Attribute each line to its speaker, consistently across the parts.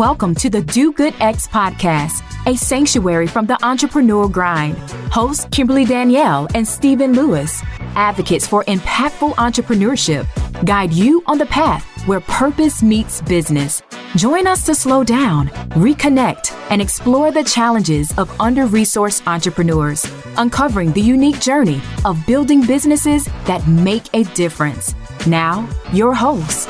Speaker 1: Welcome to the Do Good X podcast, a sanctuary from the entrepreneurial grind. Hosts Kimberly Danielle and Stephen Lewis, advocates for impactful entrepreneurship, guide you on the path where purpose meets business. Join us to slow down, reconnect, and explore the challenges of under-resourced entrepreneurs, uncovering the unique journey of building businesses that make a difference. Now, your host.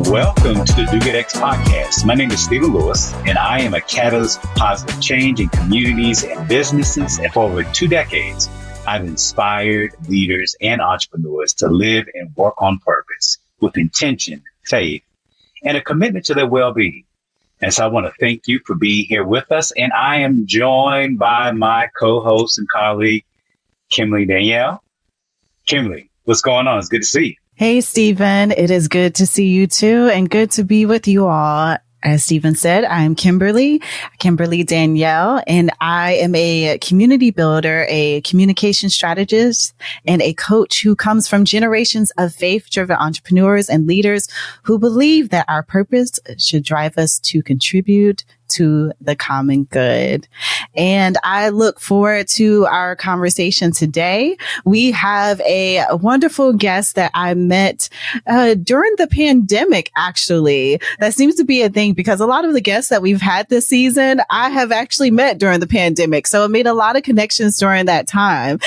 Speaker 2: Welcome to the Do Good X podcast. My name is Stephen Lewis, and I am a catalyst for positive change in communities and businesses. And for over 2 decades, I've inspired leaders and entrepreneurs to live and work on purpose with intention, faith, and a commitment to their well-being. And so I want to thank you for being here with us. And I am joined by my co-host and colleague, Kimberly Danielle. Kimberly, what's going on? It's good to see you.
Speaker 3: Hey, Stephen. It is good to see you too, and good to be with you all. As Stephen said, I'm Kimberly Danielle, and I am a community builder, a communication strategist, and a coach who comes from generations of faith-driven entrepreneurs and leaders who believe that our purpose should drive us to contribute to the common good. And I look forward to our conversation today. We have a wonderful guest that I met during the pandemic, actually. That seems to be a thing because a lot of the guests that we've had this season, I have actually met during the pandemic. So it made a lot of connections during that time.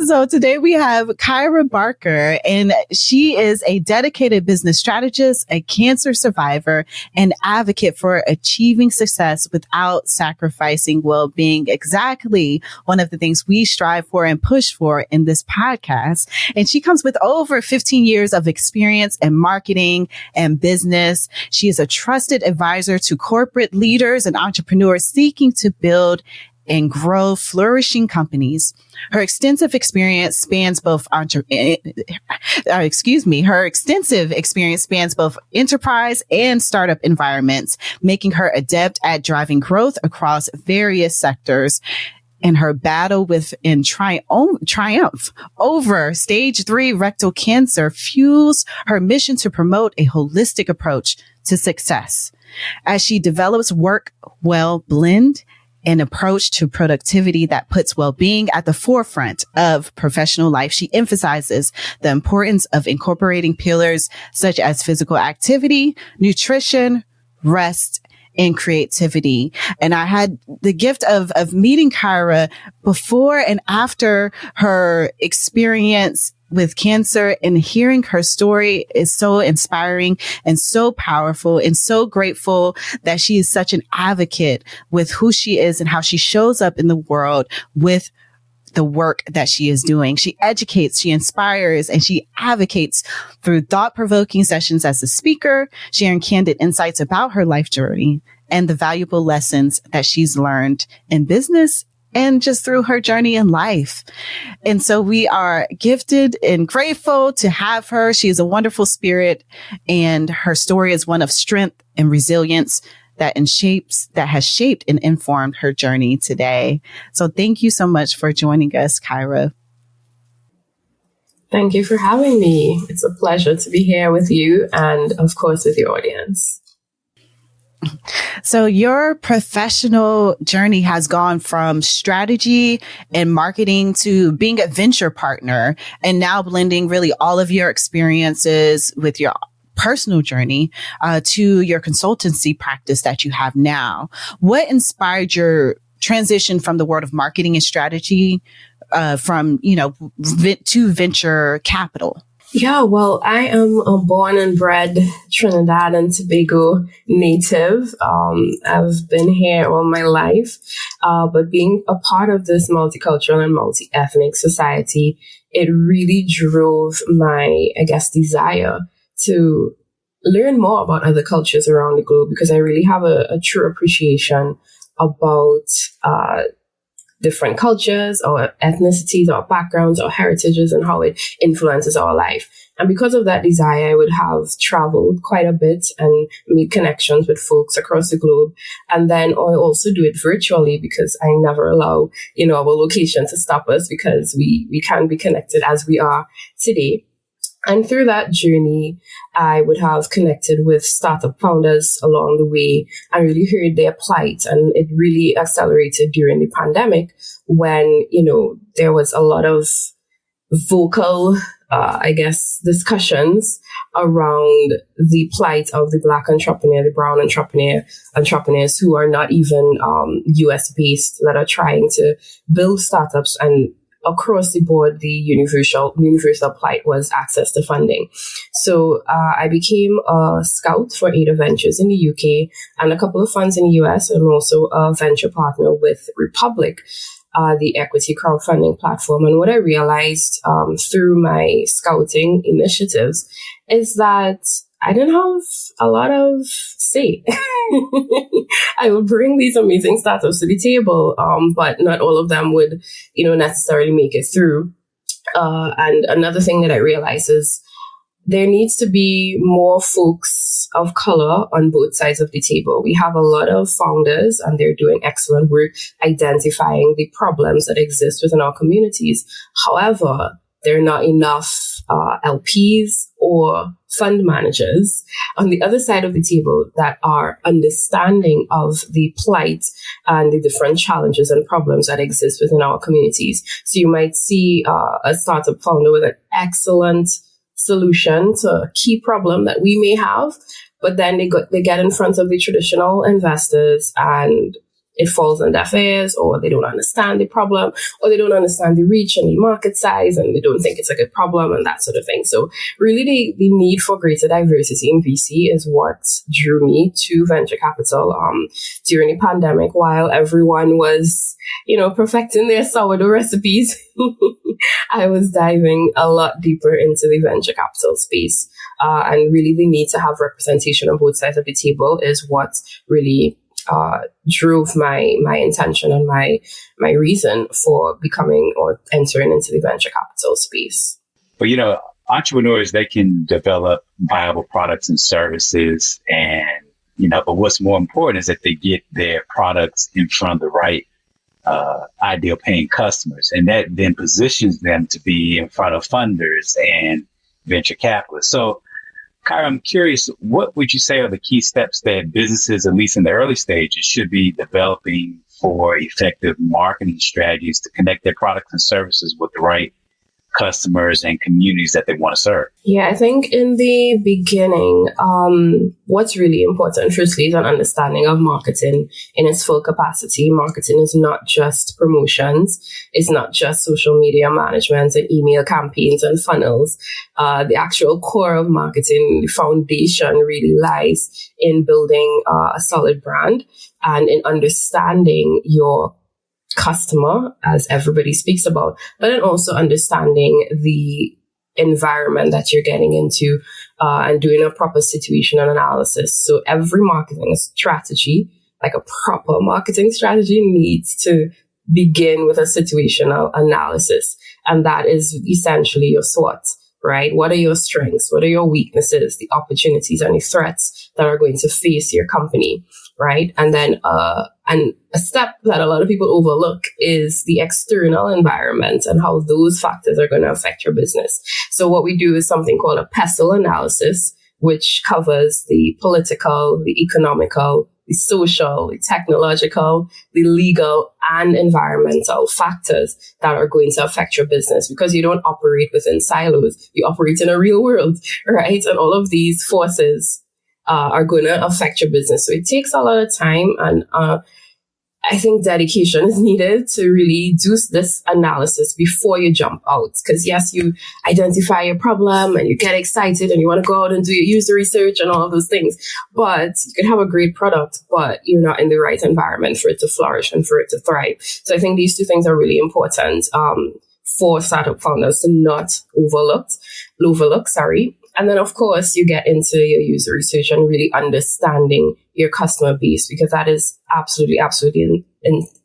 Speaker 3: So today we have Kyra Barker, and she is a dedicated business strategist, a cancer survivor, and advocate for achieving success without sacrificing well-being. Exactly one of the things we strive for and push for in this podcast. And she comes with over 15 years of experience in marketing and business. She is a trusted advisor to corporate leaders and entrepreneurs seeking to build and grow flourishing companies. Her extensive experience spans both enterprise and startup environments, making her adept at driving growth across various sectors. And her battle with and triumph over stage 3 rectal cancer fuels her mission to promote a holistic approach to success. As she develops work well blend, an approach to productivity that puts well-being at the forefront of professional life, she emphasizes the importance of incorporating pillars such as physical activity, nutrition, rest, and creativity. And I had the gift of meeting Kyra before and after her experience with cancer, and hearing her story is so inspiring and so powerful, and so grateful that she is such an advocate with who she is and how she shows up in the world with the work that she is doing. She educates, she inspires, and she advocates through thought-provoking sessions as a speaker, sharing candid insights about her life journey and the valuable lessons that she's learned in business and just through her journey in life. And so we are gifted and grateful to have her. She is a wonderful spirit, and her story is one of strength and resilience that has shaped and informed her journey today. So thank you so much for joining us, Kyra.
Speaker 4: Thank you for having me. It's a pleasure to be here with you and, of course, with your audience.
Speaker 3: So your professional journey has gone from strategy and marketing to being a venture partner, and now blending really all of your experiences with your personal journey to your consultancy practice that you have now. What inspired your transition from the world of marketing and strategy to venture capital?
Speaker 4: Yeah, well, I am a born and bred Trinidad and Tobago native. I've been here all my life, but being a part of this multicultural and multi-ethnic society, it really drove my, desire to learn more about other cultures around the globe, because I really have a true appreciation about different cultures or ethnicities or backgrounds or heritages and how it influences our life. And because of that desire, I would have traveled quite a bit and made connections with folks across the globe. And then I also do it virtually, because I never allow, our location to stop us, because we can be connected as we are today. And through that journey, I would have connected with startup founders along the way and really heard their plight. And it really accelerated during the pandemic when, there was a lot of vocal, discussions around the plight of the Black entrepreneur, the brown entrepreneurs who are not even US based, that are trying to build startups. And across the board, the universal plight was access to funding. So I became a scout for Ada Ventures in the UK and a couple of funds in the US, and also a venture partner with Republic, the equity crowdfunding platform. And what I realized through my scouting initiatives is that I didn't have a lot of say. I would bring these amazing startups to the table, but not all of them would, necessarily make it through. And another thing that I realized is there needs to be more folks of color on both sides of the table. We have a lot of founders, and they're doing excellent work identifying the problems that exist within our communities. However, there are not enough LPs or fund managers on the other side of the table that are understanding of the plight and the different challenges and problems that exist within our communities. So you might see a startup founder with an excellent solution to a key problem that we may have, but then they get in front of the traditional investors and it falls on deaf ears, or they don't understand the problem, or they don't understand the reach and the market size, and they don't think it's a good problem, and that sort of thing. So really the need for greater diversity in VC is what drew me to venture capital during the pandemic. While everyone was, perfecting their sourdough recipes, I was diving a lot deeper into the venture capital space. And really the need to have representation on both sides of the table is what really drove my intention and my reason for becoming or entering into the venture capital space.
Speaker 2: But, entrepreneurs, they can develop viable products and services, and, but what's more important is that they get their products in front of the right ideal paying customers. And that then positions them to be in front of funders and venture capitalists. So, Kyra, I'm curious, what would you say are the key steps that businesses, at least in the early stages, should be developing for effective marketing strategies to connect their products and services with the right customers and communities that they want to serve?
Speaker 4: Yeah, I think in the beginning, what's really important, firstly, is an understanding of marketing in its full capacity. Marketing is not just promotions. It's not just social media management and email campaigns and funnels. The actual core of marketing, the foundation, really lies in building a solid brand and in understanding your customer, as everybody speaks about, but then also understanding the environment that you're getting into and doing a proper situational analysis. So every marketing strategy, like a proper marketing strategy, needs to begin with a situational analysis. And that is essentially your SWOT, right? What are your strengths? What are your weaknesses, the opportunities and the threats that are going to face your company, right? And then and a step that a lot of people overlook is the external environment and how those factors are going to affect your business. So what we do is something called a PESTLE analysis, which covers the political, the economical, the social, the technological, the legal, and environmental factors that are going to affect your business, because you don't operate within silos. You operate in a real world, right? And all of these forces are going to affect your business. So it takes a lot of time, and I think dedication is needed to really do this analysis before you jump out. Because yes, you identify your problem and you get excited and you want to go out and do your user research and all of those things. But you can have a great product, but you're not in the right environment for it to flourish and for it to thrive. So I think these two things are really important for startup founders to not overlook. And then, of course, you get into your user research and really understanding your customer base, because that is absolutely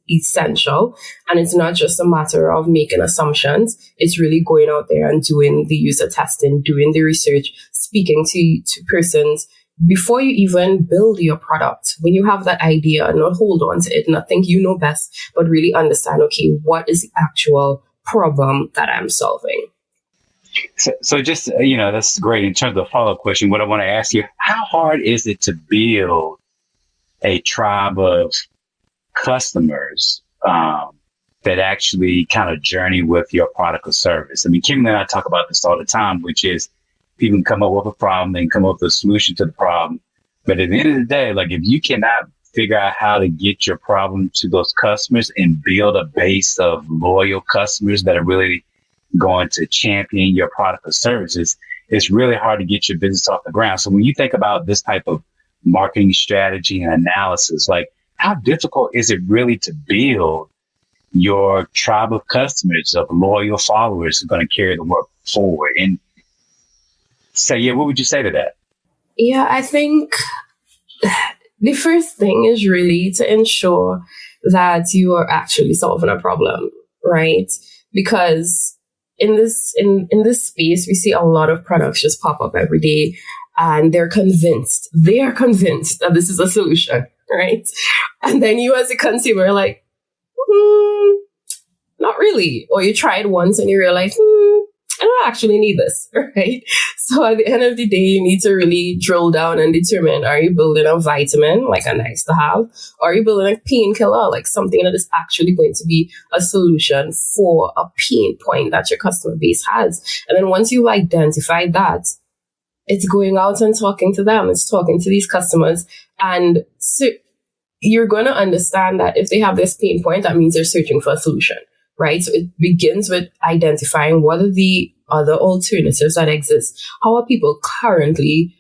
Speaker 4: essential. And it's not just a matter of making assumptions. It's really going out there and doing the user testing, doing the research, speaking to persons before you even build your product. When you have that idea, not hold on to it, not think you know best, but really understand, okay, what is the actual problem that I'm solving?
Speaker 2: So just, that's great. In terms of the follow-up question, what I want to ask you, how hard is it to build a tribe of customers that actually kind of journey with your product or service? I mean, Kimberly and I talk about this all the time, which is people can come up with a problem, they can come up with a solution to the problem. But at the end of the day, like if you cannot figure out how to get your problem to those customers and build a base of loyal customers that are really going to champion your product or services, it's really hard to get your business off the ground. So when you think about this type of marketing strategy and analysis, like how difficult is it really to build your tribe of customers, of loyal followers who are going to carry the work forward? And so, what would you say to that?
Speaker 4: Yeah, I think the first thing is really to ensure that you are actually solving a problem, right? Because in this space, we see a lot of products just pop up every day, and they're convinced that this is a solution, right? And then you as a consumer are like, not really. Or you try it once and you realize, I don't actually need this, right? So at the end of the day, you need to really drill down and determine, are you building a vitamin, like a nice to have? Or are you building a painkiller, like something that is actually going to be a solution for a pain point that your customer base has? And then once you've identified that, it's going out and talking to them. It's talking to these customers. And so you're going to understand that if they have this pain point, that means they're searching for a solution, right? So it begins with identifying what are the other alternatives that exist. How are people currently,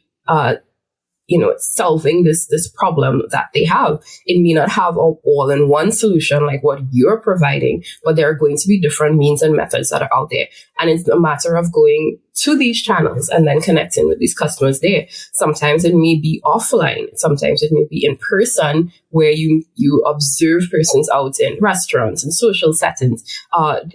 Speaker 4: solving this problem that they have? It may not have all in one solution like what you're providing, but there are going to be different means and methods that are out there. And it's a matter of going to these channels and then connecting with these customers there. Sometimes it may be offline. Sometimes it may be in person, where you observe persons out in restaurants and social settings,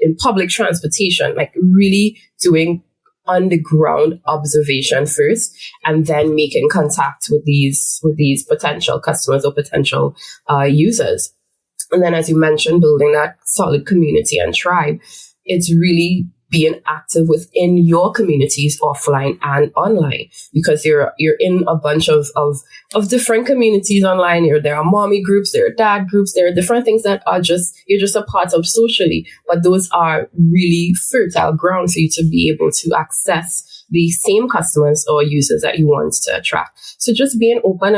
Speaker 4: in public transportation, like really doing on-the-ground observation first, and then making contact with these potential customers or potential users. And then, as you mentioned, building that solid community and tribe, it's really being active within your communities, offline and online, because you're in a bunch of different communities online. There are mommy groups, there are dad groups, there are different things that are you're just a part of socially, but those are really fertile ground for you to be able to access the same customers or users that you want to attract. So just being open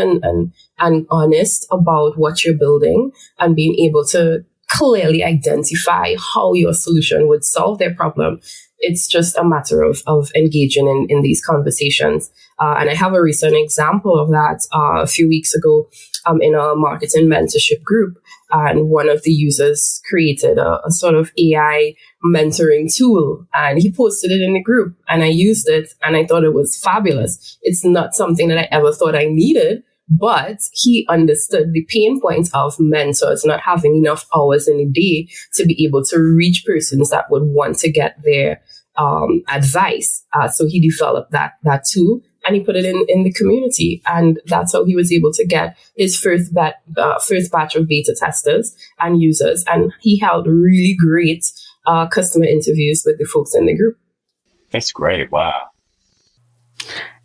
Speaker 4: and honest about what you're building and being able to clearly identify how your solution would solve their problem. It's just a matter of engaging in these conversations. And I have a recent example of that a few weeks ago in a marketing mentorship group. And one of the users created a sort of AI mentoring tool, and he posted it in the group, and I used it and I thought it was fabulous. It's not something that I ever thought I needed, but he understood the pain point of mentors not having enough hours in a day to be able to reach persons that would want to get their advice. So he developed that tool and he put it in the community. And that's how he was able to get his first batch of beta testers and users. And he held really great customer interviews with the folks in the group.
Speaker 2: That's great. Wow.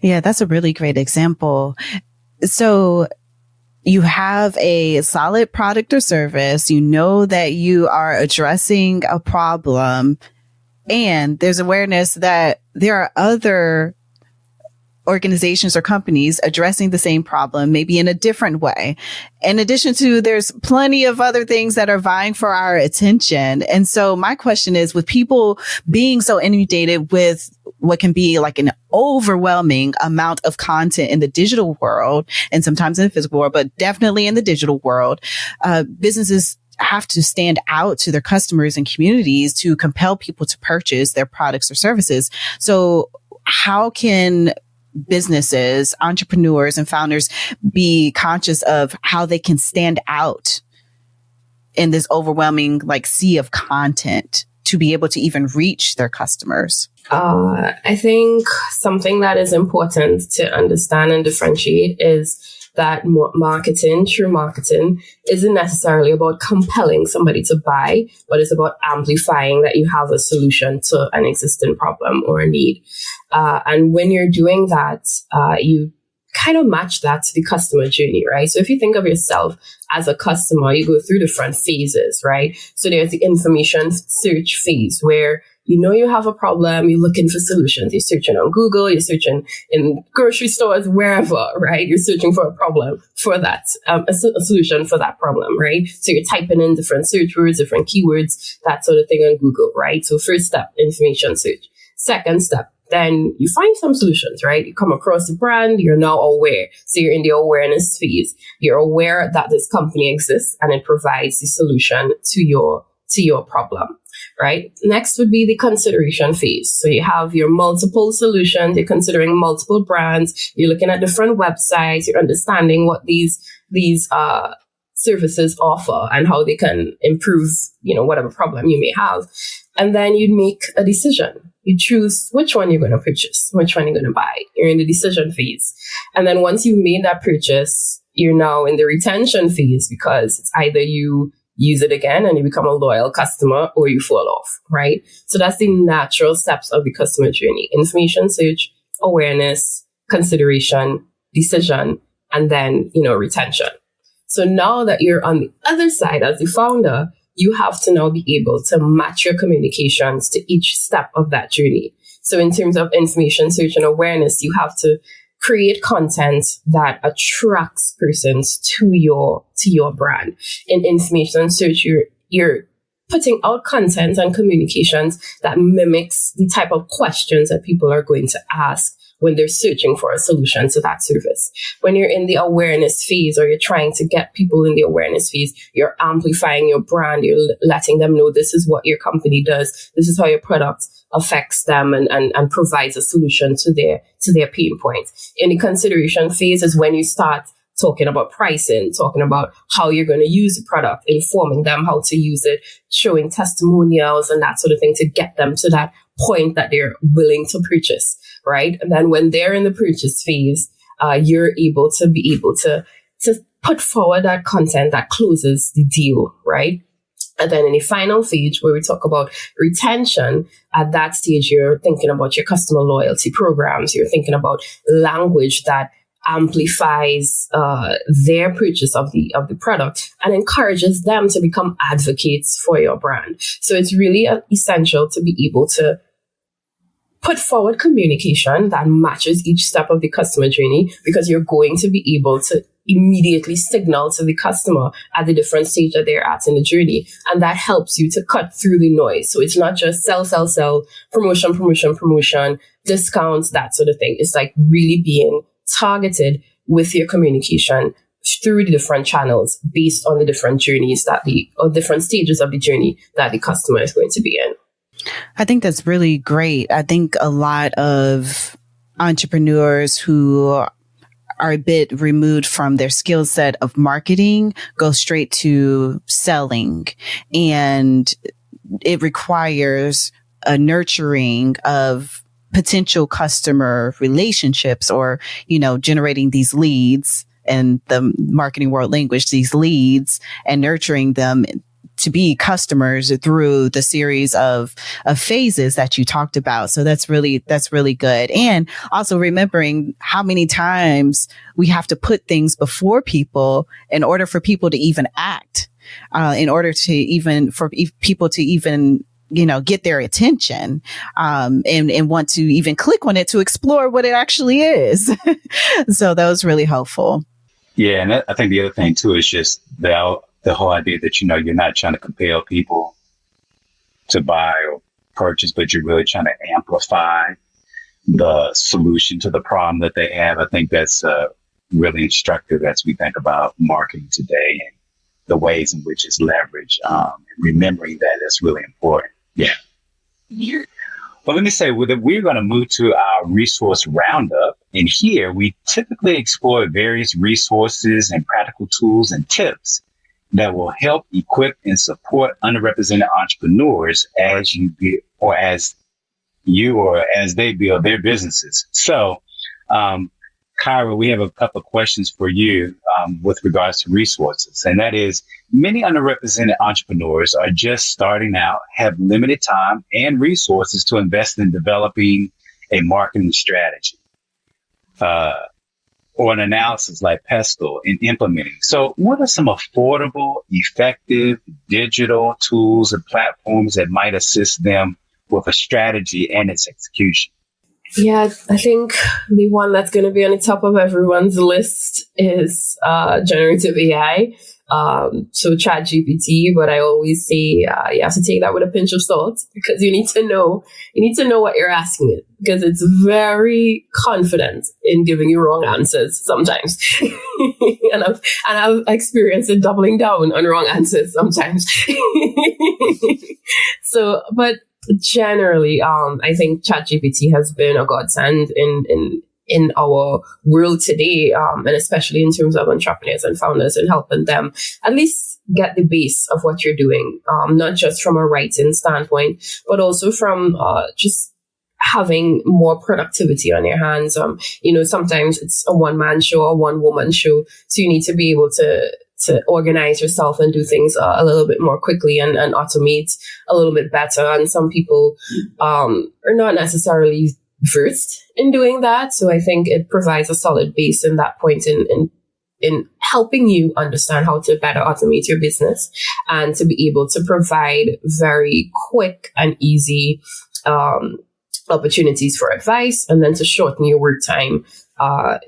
Speaker 3: Yeah, that's a really great example. So you have a solid product or service, you know that you are addressing a problem, and there's awareness that there are other organizations or companies addressing the same problem, maybe in a different way. In addition to, there's plenty of other things that are vying for our attention. And so my question is, with people being so inundated with what can be like an overwhelming amount of content in the digital world, and sometimes in the physical world, but definitely in the digital world, businesses have to stand out to their customers and communities to compel people to purchase their products or services. So how can businesses, entrepreneurs, and founders be conscious of how they can stand out in this overwhelming sea of content to be able to even reach their customers? I
Speaker 4: think something that is important to understand and differentiate is that true marketing, isn't necessarily about compelling somebody to buy, but it's about amplifying that you have a solution to an existing problem or a need. And when you're doing that, you kind of match that to the customer journey, right? So if you think of yourself as a customer, you go through different phases, right? So there's the information search phase where you have a problem, you're looking for solutions. You're searching on Google, you're searching in grocery stores, wherever, right? You're searching for a problem for that, a solution for that problem, right? So you're typing in different search words, different keywords, that sort of thing on Google, right? So first step, information search. Second step, then you find some solutions, right? You come across the brand, you're now aware. So you're in the awareness phase. You're aware that this company exists and it provides the solution to your problem, right? Next would be the consideration phase. So you have your multiple solutions, you're considering multiple brands, you're looking at different websites, you're understanding what these services offer and how they can improve, whatever problem you may have. And then you'd make a decision. You choose which one you're going to purchase, which one you're going to buy. You're in the decision phase. And then once you've made that purchase, you're now in the retention phase, because it's either you use it again and you become a loyal customer or you fall off, right? So that's the natural steps of the customer journey: information search, awareness, consideration, decision, and then, retention. So now that you're on the other side as the founder, you have to now be able to match your communications to each step of that journey. So in terms of information search and awareness, you have to create content that attracts persons to your brand. In information search, you're putting out content and communications that mimics the type of questions that people are going to ask when they're searching for a solution to that service. When you're in the awareness phase, or you're trying to get people in the awareness phase, you're amplifying your brand. You're letting them know this is what your company does. This is how your product affects them and provides a solution to their pain points. In the consideration phase is when you start talking about pricing, talking about how you're going to use the product, informing them how to use it, showing testimonials and that sort of thing to get them to that point that they're willing to purchase, right? And then when they're in the purchase phase, you're able to put forward that content that closes the deal, right? And then in the final phase, where we talk about retention, at that stage, you're thinking about your customer loyalty programs. You're thinking about language that amplifies their purchase of the product and encourages them to become advocates for your brand. So it's really essential to be able to put forward communication that matches each step of the customer journey, because you're going to be able to immediately signal to the customer at the different stage that they're at in the journey. And that helps you to cut through the noise. So it's not just sell, promotion, discounts, that sort of thing. It's like really being targeted with your communication through the different channels based on the different journeys or different stages of the journey that the customer is going to be in.
Speaker 3: I think that's really great. I think a lot of entrepreneurs who are a bit removed from their skill set of marketing go straight to selling, and it requires a nurturing of potential customer relationships, or, generating these leads, and the marketing world language, these leads, and nurturing them to be customers through the series of phases that you talked about. So that's really good. And also remembering how many times we have to put things before people in order for people to even act, in order to even, for people to even, get their attention, and want to even click on it to explore what it actually is. So that was really helpful.
Speaker 2: Yeah. And I think the other thing too is just the whole idea that, you're not trying to compel people to buy or purchase, but you're really trying to amplify the solution to the problem that they have. I think that's really instructive as we think about marketing today and the ways in which it's leveraged. Remembering that is really important. Yeah. Well, let me say that we're going to move to our resource roundup. And here we typically explore various resources and practical tools and tips that will help equip and support underrepresented entrepreneurs as they build their businesses. So, Kyra, we have a couple of questions for you with regards to resources. And that is, many underrepresented entrepreneurs are just starting out, have limited time and resources to invest in developing a marketing strategy or an analysis like PESTLE in implementing. So what are some affordable, effective digital tools and platforms that might assist them with a strategy and its execution?
Speaker 4: Yeah, I think the one that's going to be on the top of everyone's list is generative AI. So ChatGPT, but I always say you have to take that with a pinch of salt, because you need to know what you're asking it, because it's very confident in giving you wrong answers sometimes. and I've experienced it doubling down on wrong answers sometimes. So, but generally, I think ChatGPT has been a godsend in our world today, and especially in terms of entrepreneurs and founders, and helping them at least get the base of what you're doing, not just from a writing standpoint, but also from just having more productivity on your hands. Sometimes it's a one-man show or one-woman show, so you need to be able to organize yourself and do things a little bit more quickly and automate a little bit better. And some people are not necessarily versed in doing that. So I think it provides a solid base in that point in helping you understand how to better automate your business and to be able to provide very quick and easy opportunities for advice, and then to shorten your work time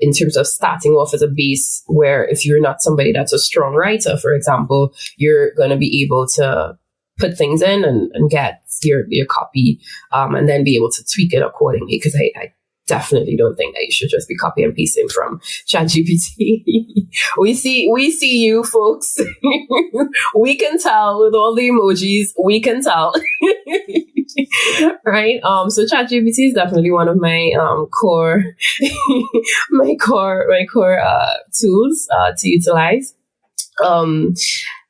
Speaker 4: in terms of starting off as a base, where if you're not somebody that's a strong writer, for example, you're going to be able to put things in and get your copy, and then be able to tweak it accordingly. Because I definitely don't think that you should just be copy and pasting from ChatGPT. we see you folks. We can tell with all the emojis. We can tell. Right. So ChatGPT is definitely one of my core tools to utilize.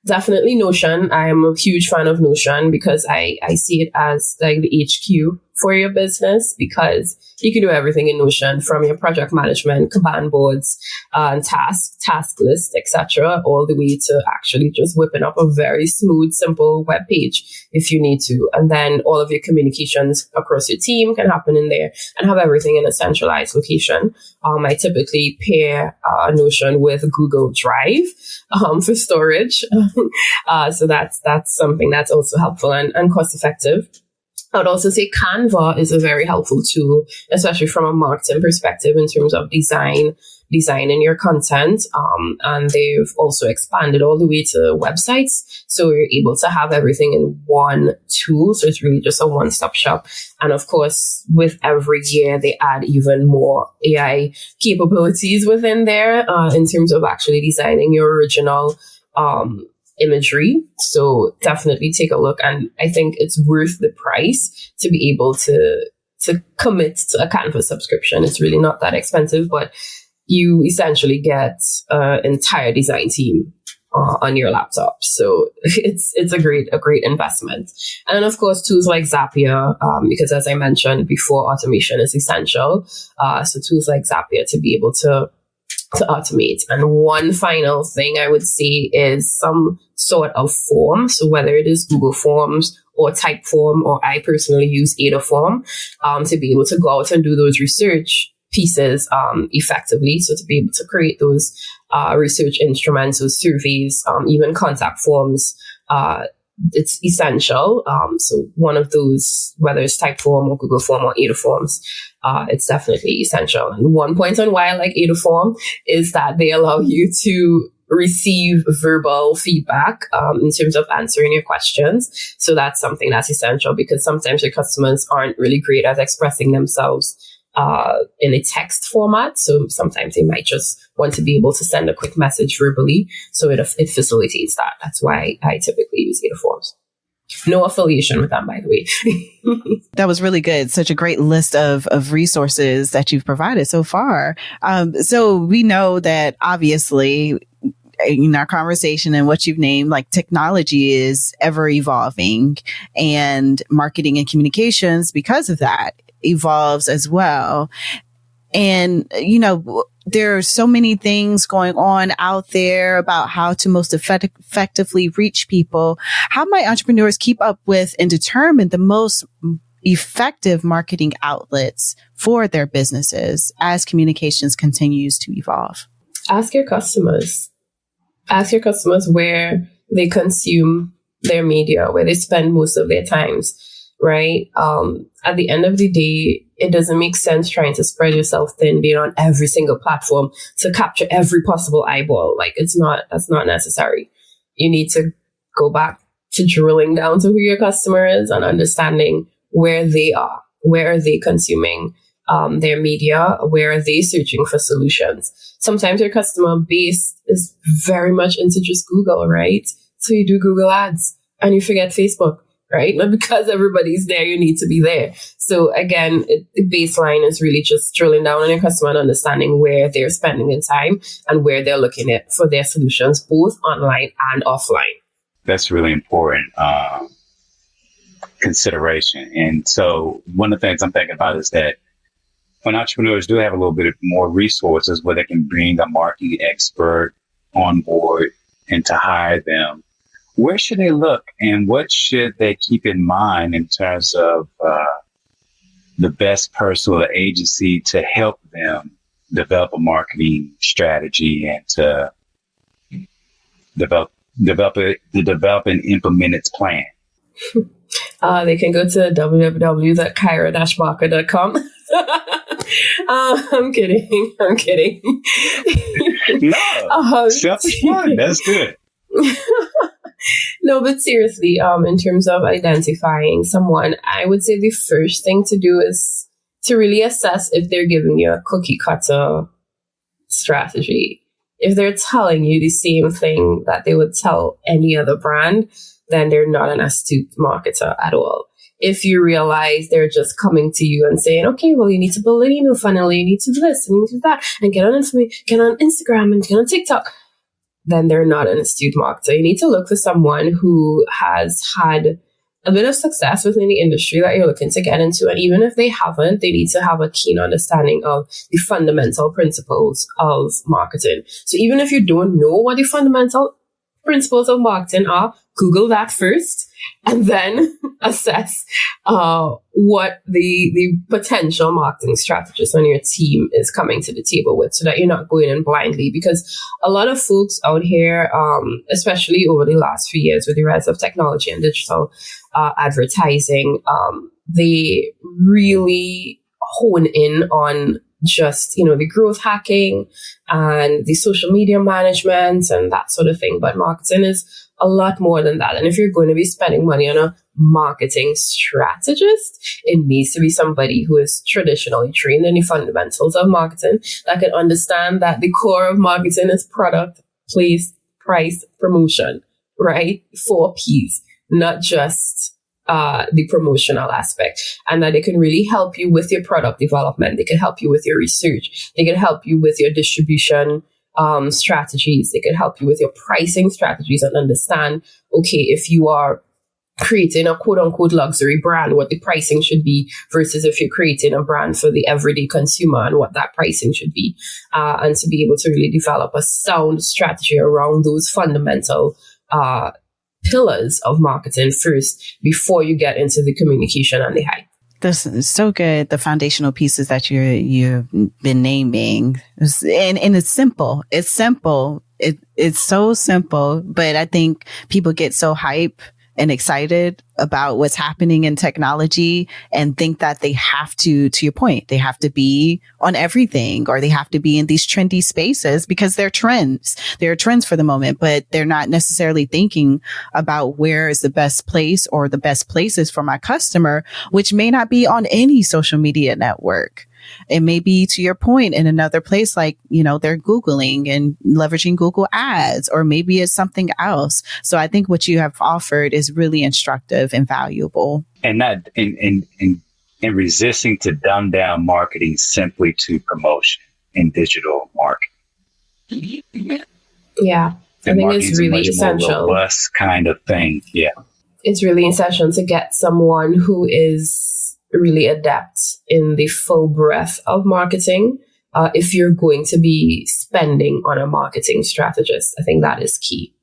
Speaker 4: Definitely Notion. I am a huge fan of Notion because I see it as like the HQ for your business, because you can do everything in Notion, from your project management, Kanban boards, task list, etc., all the way to actually just whipping up a very smooth, simple web page if you need to. And then all of your communications across your team can happen in there and have everything in a centralized location. I typically pair Notion with Google Drive for storage. So that's something that's also helpful and cost effective. I would also say Canva is a very helpful tool, especially from a marketing perspective in terms of designing your content. And they've also expanded all the way to websites. So you're able to have everything in one tool. So it's really just a one-stop shop. And of course, with every year, they add even more AI capabilities within there in terms of actually designing your original imagery. So definitely take a look. And I think it's worth the price to be able to commit to a Canva subscription. It's really not that expensive, but you essentially get an entire design team on your laptop. So it's a great investment. And of course, tools like Zapier, because as I mentioned before, automation is essential. So tools like Zapier to be able to automate. And one final thing I would say is some sort of form. So whether it is Google Forms or Typeform, or I personally use Adaform, to be able to go out and do those research pieces effectively. So to be able to create those research instruments, those surveys, even contact forms, it's essential. So one of those, whether it's Typeform or Google Form or Adaforms, it's definitely essential. And one point on why I like Adaform is that they allow you to receive verbal feedback in terms of answering your questions. So that's something that's essential, because sometimes your customers aren't really great at expressing themselves in a text format. So sometimes they might just want to be able to send a quick message verbally. So it facilitates that. That's why I typically use Adaforms. No affiliation with them, by the way.
Speaker 3: That was really good. Such a great list of resources that you've provided so far. So we know that obviously in our conversation and what you've named, like technology is ever evolving, and marketing and communications, because of that, evolves as well. And, there are so many things going on out there about how to most effectively reach people. How might entrepreneurs keep up with and determine the most effective marketing outlets for their businesses as communications continues to evolve?
Speaker 4: Ask your customers. Ask your customers where they consume their media, where they spend most of their times, right? At the end of the day, it doesn't make sense trying to spread yourself thin, being on every single platform to capture every possible eyeball. Like, that's not necessary. You need to go back to drilling down to who your customer is and understanding where they are, where are they consuming their media, where are they searching for solutions. Sometimes your customer base is very much into just Google, right? So you do Google ads and you forget Facebook, right? Not because everybody's there, you need to be there. So again, the baseline is really just drilling down on your customer and understanding where they're spending their time and where they're looking at for their solutions, both online and offline.
Speaker 2: That's really important consideration. And so one of the things I'm thinking about is that when entrepreneurs do have a little bit more resources where they can bring a marketing expert on board and to hire them, where should they look and what should they keep in mind in terms of the best person or agency to help them develop a marketing strategy and to develop and implement its plan?
Speaker 4: They can go to www.kyra-barker.com. I'm kidding.
Speaker 2: No, selfish fun. That's good.
Speaker 4: No, but seriously, in terms of identifying someone, I would say the first thing to do is to really assess if they're giving you a cookie cutter strategy. If they're telling you the same thing that they would tell any other brand, then they're not an astute marketer at all. If you realize they're just coming to you and saying, okay, well, you need to build an email funnel, you need to do this, and you need to do that, and get on Instagram and get on TikTok, then they're not an astute marketer. You need to look for someone who has had a bit of success within the industry that you're looking to get into. And even if they haven't, they need to have a keen understanding of the fundamental principles of marketing. So even if you don't know what the fundamental principles of marketing are, Google that first and then assess what the potential marketing strategist on your team is coming to the table with, so that you're not going in blindly. Because a lot of folks out here, especially over the last few years with the rise of technology and digital advertising, they really hone in on just, the growth hacking and the social media management and that sort of thing. But marketing is a lot more than that. And if you're going to be spending money on a marketing strategist, it needs to be somebody who is traditionally trained in the fundamentals of marketing, that can understand that the core of marketing is product, place, price, promotion, right? 4 Ps, not just the promotional aspect, and that they can really help you with your product development. They can help you with your research. They can help you with your distribution strategies. They can help you with your pricing strategies and understand, okay, if you are creating a quote unquote luxury brand, what the pricing should be versus if you're creating a brand for the everyday consumer and what that pricing should be. And to be able to really develop a sound strategy around those fundamental pillars of marketing first before you get into the communication and the hype.
Speaker 3: This is so good. The foundational pieces that you've been naming, and it's simple. It's simple. It's so simple, but I think people get so hype and excited about what's happening in technology and think that they have to your point, they have to be on everything, or they have to be in these trendy spaces because they're trends. They're trends for the moment, but they're not necessarily thinking about where is the best place or the best places for my customer, which may not be on any social media network. It may be, to your point, in another place, like, they're Googling and leveraging Google ads, or maybe it's something else. So I think what you have offered is really instructive and valuable. And
Speaker 2: not in resisting to dumb down marketing simply to promotion in digital marketing.
Speaker 4: Yeah, I think it's really essential.
Speaker 2: More robust kind of thing. Yeah.
Speaker 4: It's really essential to get someone who is really adept in the full breadth of marketing, if you're going to be spending on a marketing strategist. I think that is key.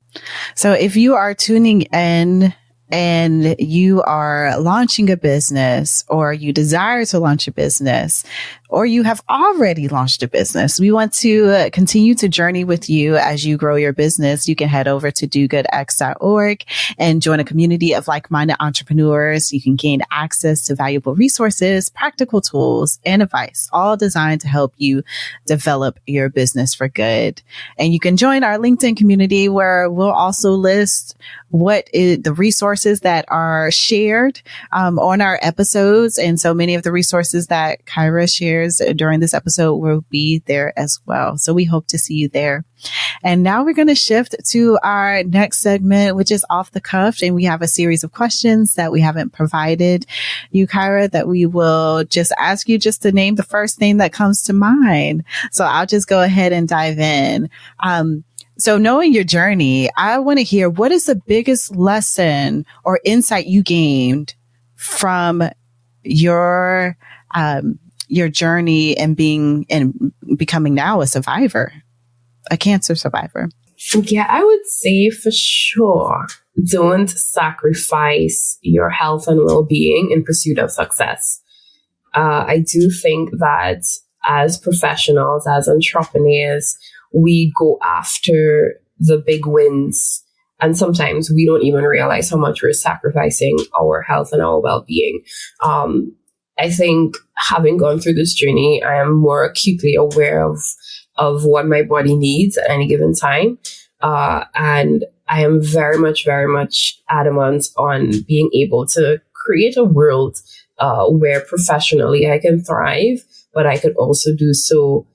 Speaker 3: So if you are tuning in and you are launching a business, or you desire to launch a business, or you have already launched a business, we want to continue to journey with you as you grow your business. You can head over to dogoodx.org and join a community of like-minded entrepreneurs. You can gain access to valuable resources, practical tools, and advice, all designed to help you develop your business for good. And you can join our LinkedIn community, where we'll also list what is the resources that are shared on our episodes. And so many of the resources that Kyra shares during this episode will be there as well. So we hope to see you there. And now we're going to shift to our next segment, which is off the cuff. And we have a series of questions that we haven't provided you, Kyra, that we will just ask you just to name the first thing that comes to mind. So I'll just go ahead and dive in. So knowing your journey, I want to hear, what is the biggest lesson or insight you gained from your journey and becoming now a survivor, a cancer survivor?
Speaker 4: Yeah, I would say for sure, don't sacrifice your health and well-being in pursuit of success. I do think that as professionals, as entrepreneurs, we go after the big wins, and sometimes we don't even realize how much we're sacrificing our health and our well-being. I think having gone through this journey, I am more acutely aware of what my body needs at any given time. And I am very much adamant on being able to create a world where professionally I can thrive, but I could also do so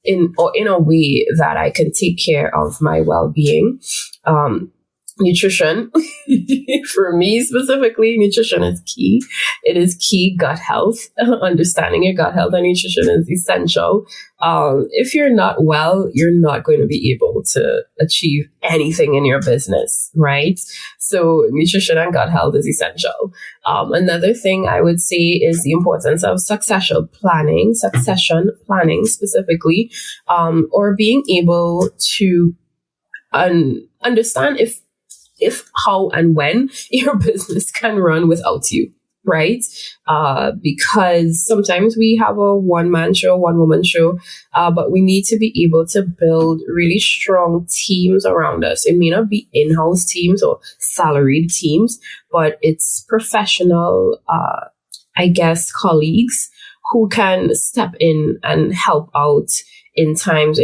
Speaker 4: in a way that I can take care of my well-being. Nutrition, for me specifically, nutrition is key. It is key. Gut health, understanding your gut health and nutrition is essential. If you're not well, you're not going to be able to achieve anything in your business, right? So nutrition and gut health is essential. Another thing I would say is the importance of succession planning specifically, or being able to understand if, how, and when your business can run without you, right? Because sometimes we have a one-man show, one-woman show, but we need to be able to build really strong teams around us. It may not be in-house teams or salaried teams, but it's professional, colleagues who can step in and help out in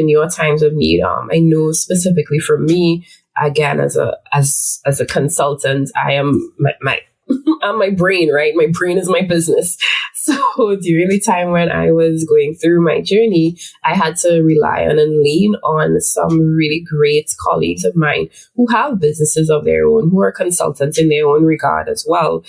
Speaker 4: your times of need. I know specifically for me, again, as a consultant, I am I'm my brain, right? My brain is my business. So during the time when I was going through my journey, I had to rely on and lean on some really great colleagues of mine who have businesses of their own, who are consultants in their own regard as well,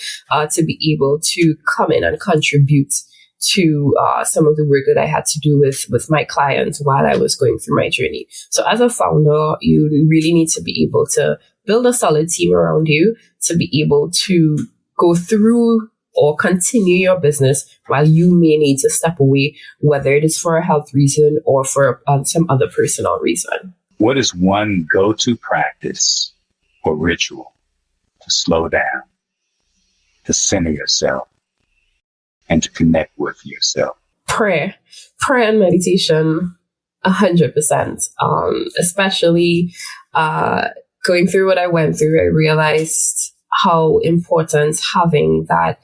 Speaker 4: to be able to come in and contribute to some of the work that I had to do with my clients while I was going through my journey. So as a founder, you really need to be able to build a solid team around you to be able to go through or continue your business while you may need to step away, whether it is for a health reason or for some other personal reason.
Speaker 2: What is one go-to practice or ritual to slow down, to center yourself, and to connect with yourself?
Speaker 4: Prayer and meditation, 100%. Especially going through what I went through, I realized how important having that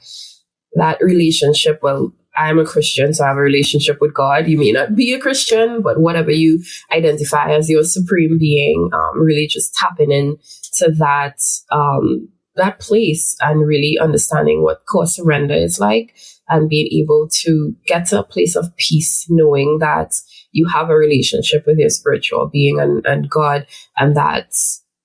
Speaker 4: relationship. Well, I'm a Christian, so I have a relationship with God. You may not be a Christian, but whatever you identify as your supreme being, really just tapping into that place and really understanding what core surrender is like, and being able to get to a place of peace, knowing that you have a relationship with your spiritual being and God, and that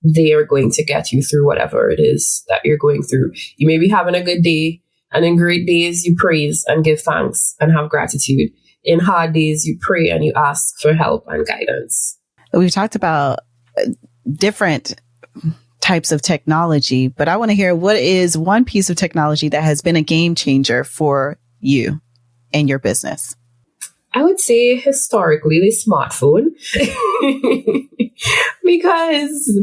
Speaker 4: they are going to get you through whatever it is that you're going through. You may be having a good day, and in great days, you praise and give thanks and have gratitude. In hard days, you pray and you ask for help and guidance.
Speaker 3: We've talked about different types of technology, but I want to hear, what is one piece of technology that has been a game changer for you and your business?
Speaker 4: I would say historically the smartphone, because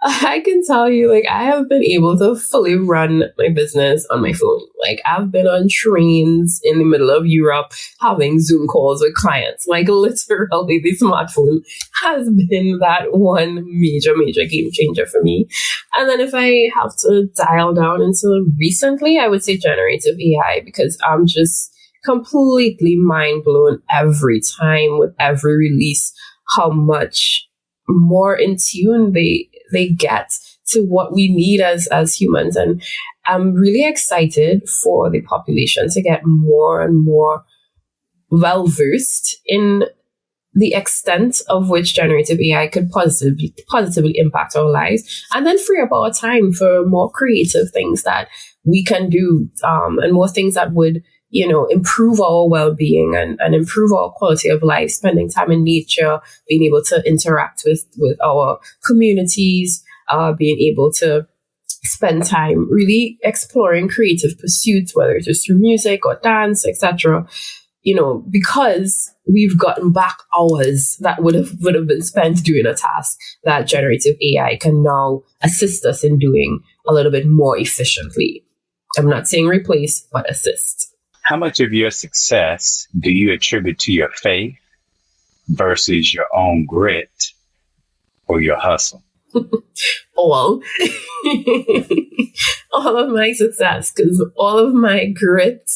Speaker 4: I can tell you, like, I have been able to fully run my business on my phone. Like, I've been on trains in the middle of Europe having Zoom calls with clients. Like, literally, the smartphone has been that one major game changer for me. And then if I have to dial down into recently, I would say generative AI, because I'm just completely mind blown every time with every release how much more in tune they get to what we need as humans. And I'm really excited for the population to get more and more well versed in the extent of which generative AI could positively impact our lives, and then free up our time for more creative things that we can do, and more things that would, improve our well-being and improve our quality of life, spending time in nature, being able to interact with our communities, being able to spend time really exploring creative pursuits, whether it is through music or dance, etc. Because we've gotten back hours that would have been spent doing a task that generative AI can now assist us in doing a little bit more efficiently. I'm not saying replace, but assist.
Speaker 2: How much of your success do you attribute to your faith versus your own grit or your hustle?
Speaker 4: All. All of my success, because all of my grit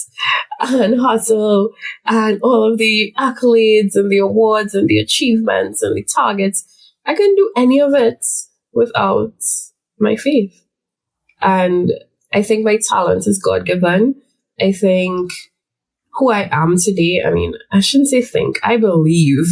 Speaker 4: and hustle and all of the accolades and the awards and the achievements and the targets, I couldn't do any of it without my faith. And I think my talent is God-given. I think who I am today, I shouldn't say think, I believe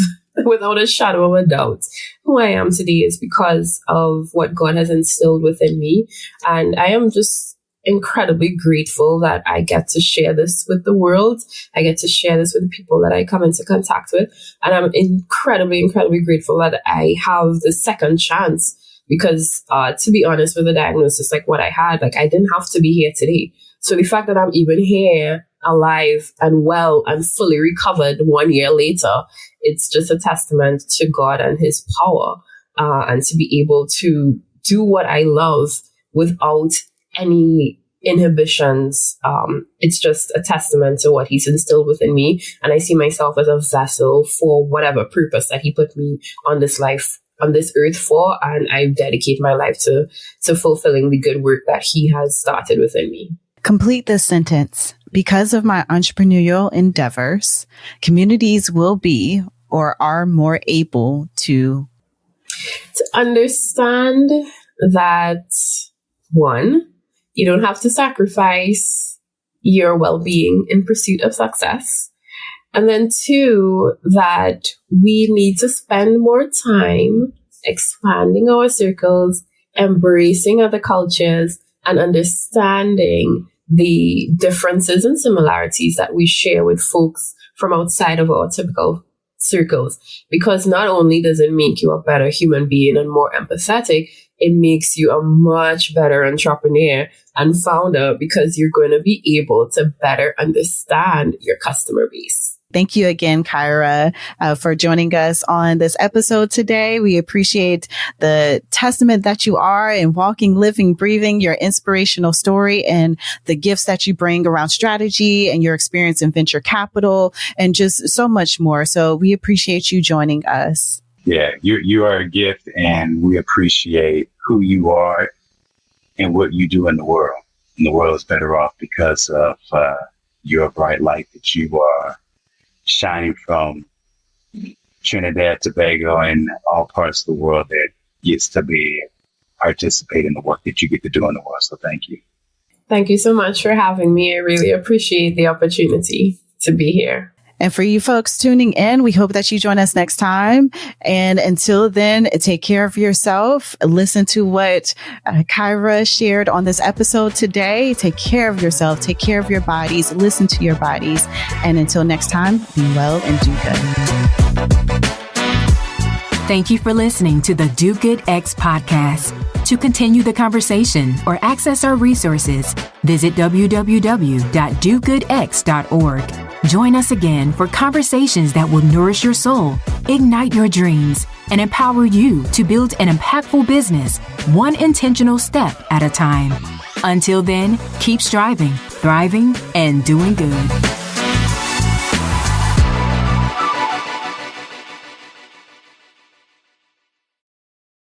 Speaker 4: without a shadow of a doubt, who I am today is because of what God has instilled within me. And I am just incredibly grateful that I get to share this with the world. I get to share this with the people that I come into contact with. And I'm incredibly grateful that I have the second chance, because to be honest, with a diagnosis like what I had, like, I didn't have to be here today. So the fact that I'm even here, alive and well and fully recovered 1 year later, it's just a testament to God and his power, and to be able to do what I love without any inhibitions. It's just a testament to what he's instilled within me. And I see myself as a vessel for whatever purpose that he put me on this earth for. And I dedicate my life to fulfilling the good work that he has started within me.
Speaker 3: Complete this sentence. Because of my entrepreneurial endeavors, communities will be or are more able to
Speaker 4: understand that, one, you don't have to sacrifice your well-being in pursuit of success. And then two, that we need to spend more time expanding our circles, embracing other cultures, and understanding the differences and similarities that we share with folks from outside of our typical circles. Because not only does it make you a better human being and more empathetic, it makes you a much better entrepreneur and founder, because you're going to be able to better understand your customer base.
Speaker 3: Thank you again, Kyra, for joining us on this episode today. We appreciate the testament that you are in walking, living, breathing, your inspirational story, and the gifts that you bring around strategy and your experience in venture capital and just so much more. So we appreciate you joining us.
Speaker 2: Yeah, you are a gift, and we appreciate who you are and what you do in the world. And the world is better off because of your bright light that you are shining from Trinidad, Tobago, and all parts of the world that gets to participate in the work that you get to do in the world. So thank you.
Speaker 4: Thank you so much for having me. I really appreciate the opportunity to be here.
Speaker 3: And for you folks tuning in, we hope that you join us next time. And until then, take care of yourself. Listen to what Kyra shared on this episode today. Take care of yourself. Take care of your bodies. Listen to your bodies. And until next time, be well and do good.
Speaker 1: Thank you for listening to the Do Good X podcast. To continue the conversation or access our resources, visit www.dogoodx.org. Join us again for conversations that will nourish your soul, ignite your dreams, and empower you to build an impactful business, one intentional step at a time. Until then, keep striving, thriving, and doing good.